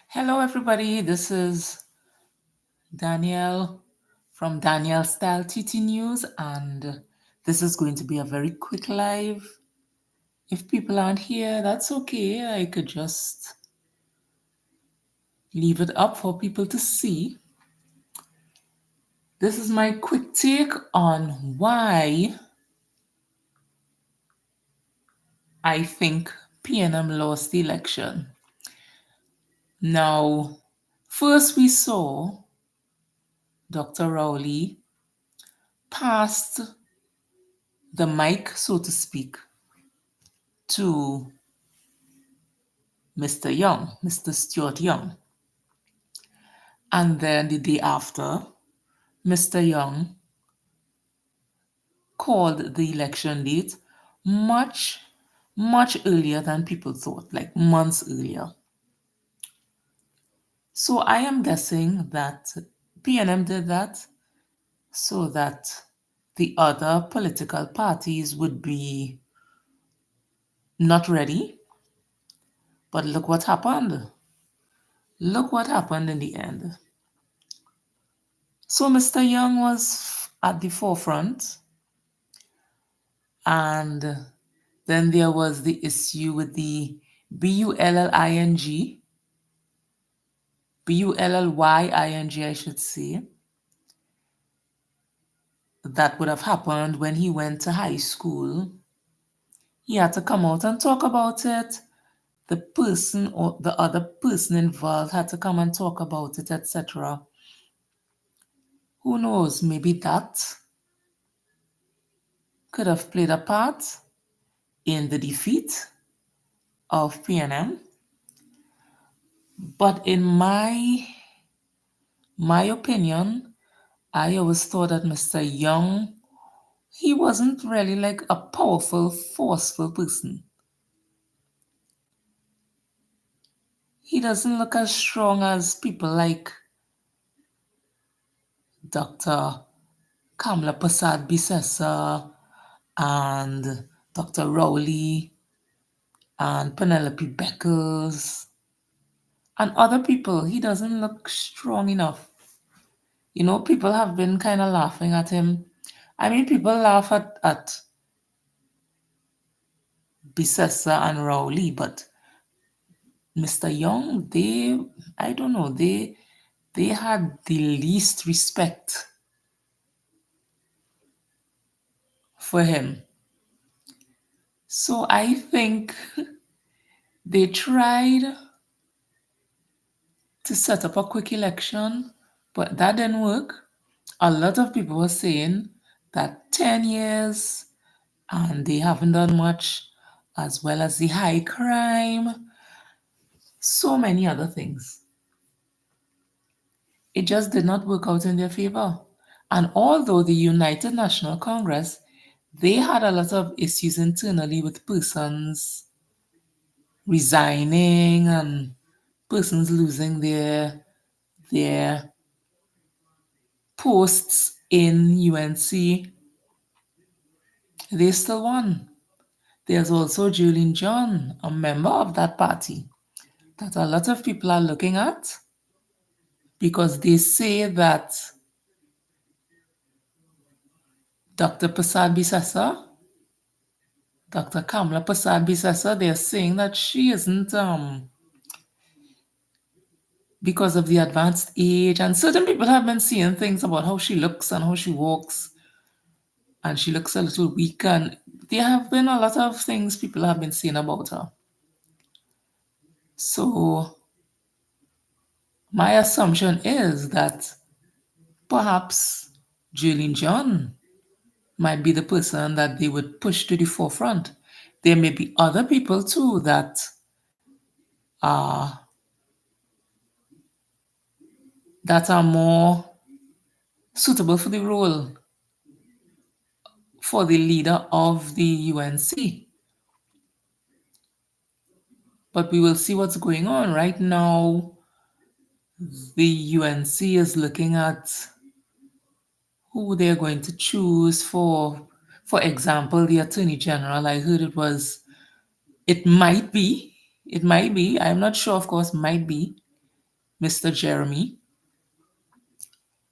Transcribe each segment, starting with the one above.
Hello, everybody. This is Danielle from Danielle Style TT News, and this is going to be a very quick live. If people aren't here, that's okay. I could just leave it up for people to see. This is my quick take on why I think PNM lost the election. Now, first we saw Dr. Rowley passed the mic, so to speak, to Mr. Young, Mr. Stuart Young. And then the day after, Mr. Young called the election date much, much earlier than people thought, like months earlier. So I am guessing that PNM did that so that the other political parties would be not ready. But look what happened. Look what happened in the end. So Mr. Young was at the forefront, and then there was the issue with the Bullying, Bullying, I should say. That would have happened when he went to high school. He had to come out and talk about it. The person or the other person involved had to come and talk about it, etc. Who knows? Maybe that could have played a part in the defeat of PNM. But in my opinion, I always thought that Mr. Young, he wasn't really like a powerful, forceful person. He doesn't look as strong as people like Dr. Kamla Prasad Bisesa and Dr. Rowley and Penelope Beckers and other people. He doesn't look strong enough. You know, people have been kind of laughing at him. I mean, people laugh at Bisesa and Rowley, but Mr. Young, I don't know, they had the least respect for him. So I think they tried to set up a quick election, but that didn't work. A lot of people were saying that 10 years and they haven't done much, as well as the high crime, so many other things. It just did not work out in their favor. And although the United National Congress, they had a lot of issues internally with persons resigning and persons losing their posts in UNC, they still won. There's also Julian John, a member of that party, that a lot of people are looking at because they say that Dr. Prasad Bisasa, Dr. Kamla Prasad Bisasa, they're saying that she isn't, because of the advanced age, and certain people have been seeing things about how she looks and how she walks, and she looks a little weak, and there have been a lot of things people have been saying about her. So my assumption is that perhaps Julian John might be the person that they would push to the forefront. There may be other people too are that are more suitable for the role for the leader of the UNC. But we will see what's going on. Right now, the UNC is looking at who they're going to choose for example, the Attorney General. I heard it might be, I'm not sure, of course, might be Mr. Jeremy.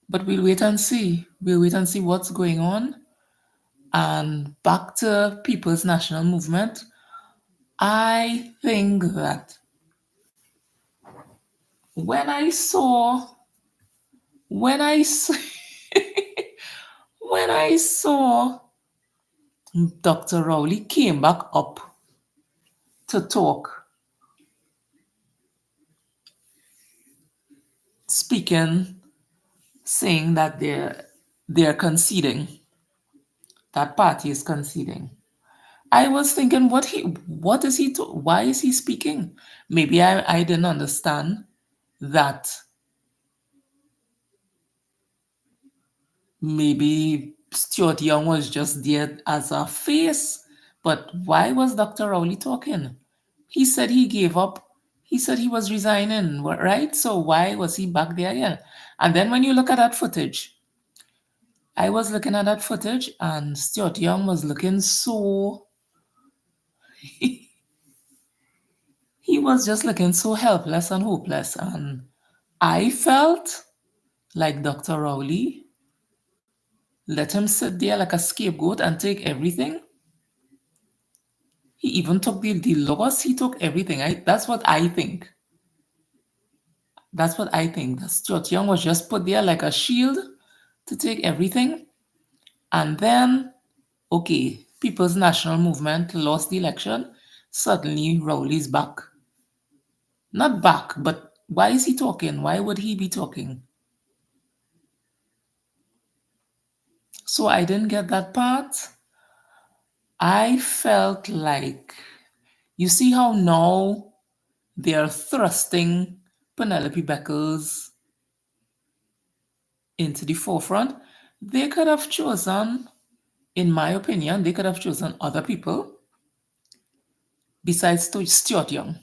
But we'll wait and see. We'll wait and see what's going on. And back to People's National Movement, I think that when I saw, when I, s- when I saw Dr. Rowley came back up to talk, speaking, saying that they're conceding, that party is conceding. I was thinking, what is why is he speaking? Maybe I didn't understand that. Maybe Stuart Young was just there as a face, but why was Dr. Rowley talking? He said he gave up. He said he was resigning, right? So why was he back there again? And then when you look at that footage, I was looking at that footage and Stuart Young was looking so, he was just looking so helpless and hopeless. And I felt like Dr. Rowley let him sit there like a scapegoat and take everything. He even took the loss, he took everything. That's what I think. That's what I think. That Stuart Young was just put there like a shield to take everything. And then, okay, People's National Movement lost the election. Suddenly, Rowley's back. Not back, but why is he talking? Why would he be talking? So I didn't get that part. I felt like, you see how now they are thrusting Penelope Beckers into the forefront? They could have chosen, in my opinion, they could have chosen other people besides Stuart Young.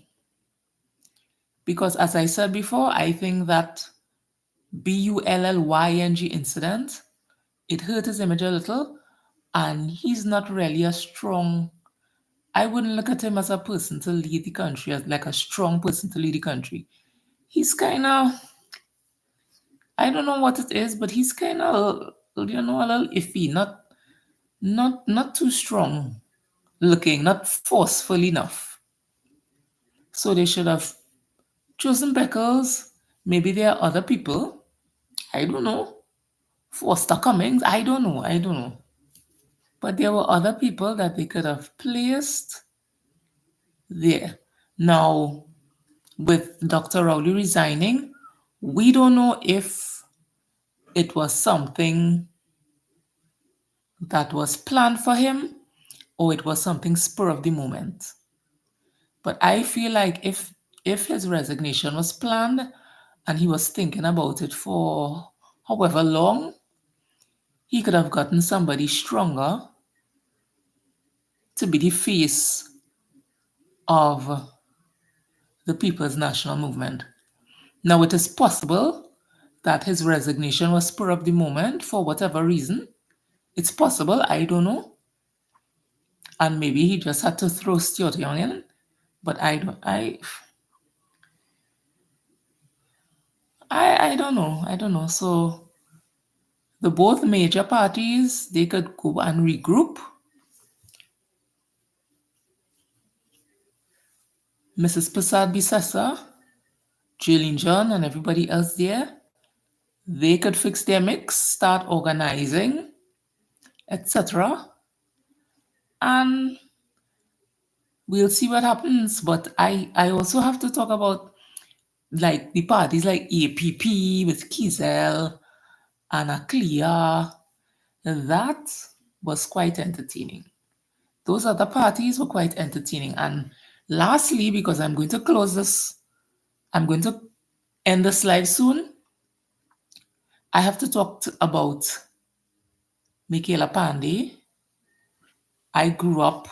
Because as I said before, I think that Bullying incident, it hurt his image a little, and he's not really a strong, I wouldn't look at him as a person to lead the country, as like a strong person to lead the country. He's kind of, I don't know what it is, but he's kind of, a little iffy, not too strong looking, not forceful enough. So they should have chosen Beckles. Maybe there are other people. I don't know. Foster Cummings. I don't know. I don't know. But there were other people that they could have placed there. Now, with Dr. Rowley resigning, we don't know if it was something that was planned for him or it was something spur of the moment. But I feel like if his resignation was planned and he was thinking about it for however long, he could have gotten somebody stronger to be the face of the People's National Movement. Now it is possible that his resignation was spur of the moment for whatever reason. It's possible, I don't know. And maybe he just had to throw Stuart Young in. But I don't know. I don't know. So the both major parties, they could go and regroup. Mrs. Prasad Bisasa, Jillian John, and everybody else there, they could fix their mix, start organizing, etc. And we'll see what happens. But I also have to talk about like the parties like APP with Kizel and Aklia. That was quite entertaining. Those other parties were quite entertaining. And lastly, because I'm going to close this, I'm going to end this live soon. I have to talk about Michaela Pandey. I grew up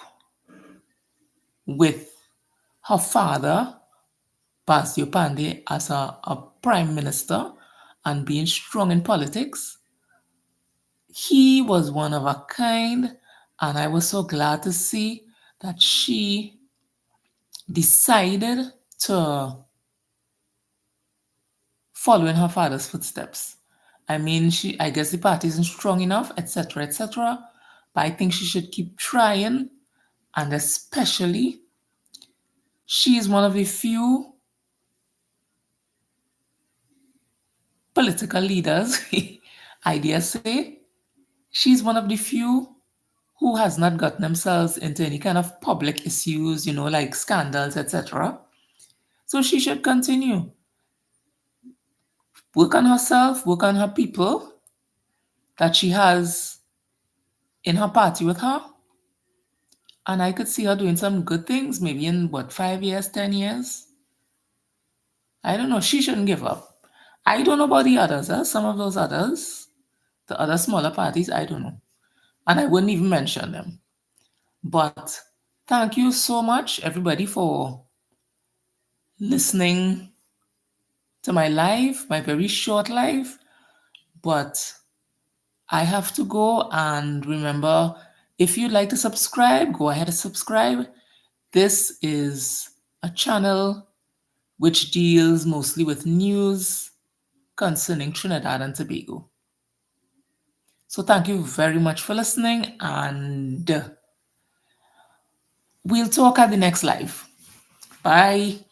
with her father, Basio Pandey, as a prime minister and being strong in politics. He was one of a kind, and I was so glad to see that she decided to following her father's footsteps. I mean, I guess the party isn't strong enough, etc., etc. But I think she should keep trying, and especially, she is one of the few political leaders, I dare say, she's one of the few who has not gotten themselves into any kind of public issues, like scandals, etc. So she should continue. Work on herself, work on her people that she has in her party with her. And I could see her doing some good things, maybe in 5 years, 10 years. I don't know. She shouldn't give up. I don't know about the others, some of those others, the other smaller parties, I don't know. And I wouldn't even mention them. But thank you so much, everybody, for listening to my live, my very short live. But I have to go, and remember, if you'd like to subscribe, go ahead and subscribe. This is a channel which deals mostly with news concerning Trinidad and Tobago. So thank you very much for listening, and we'll talk at the next live. Bye.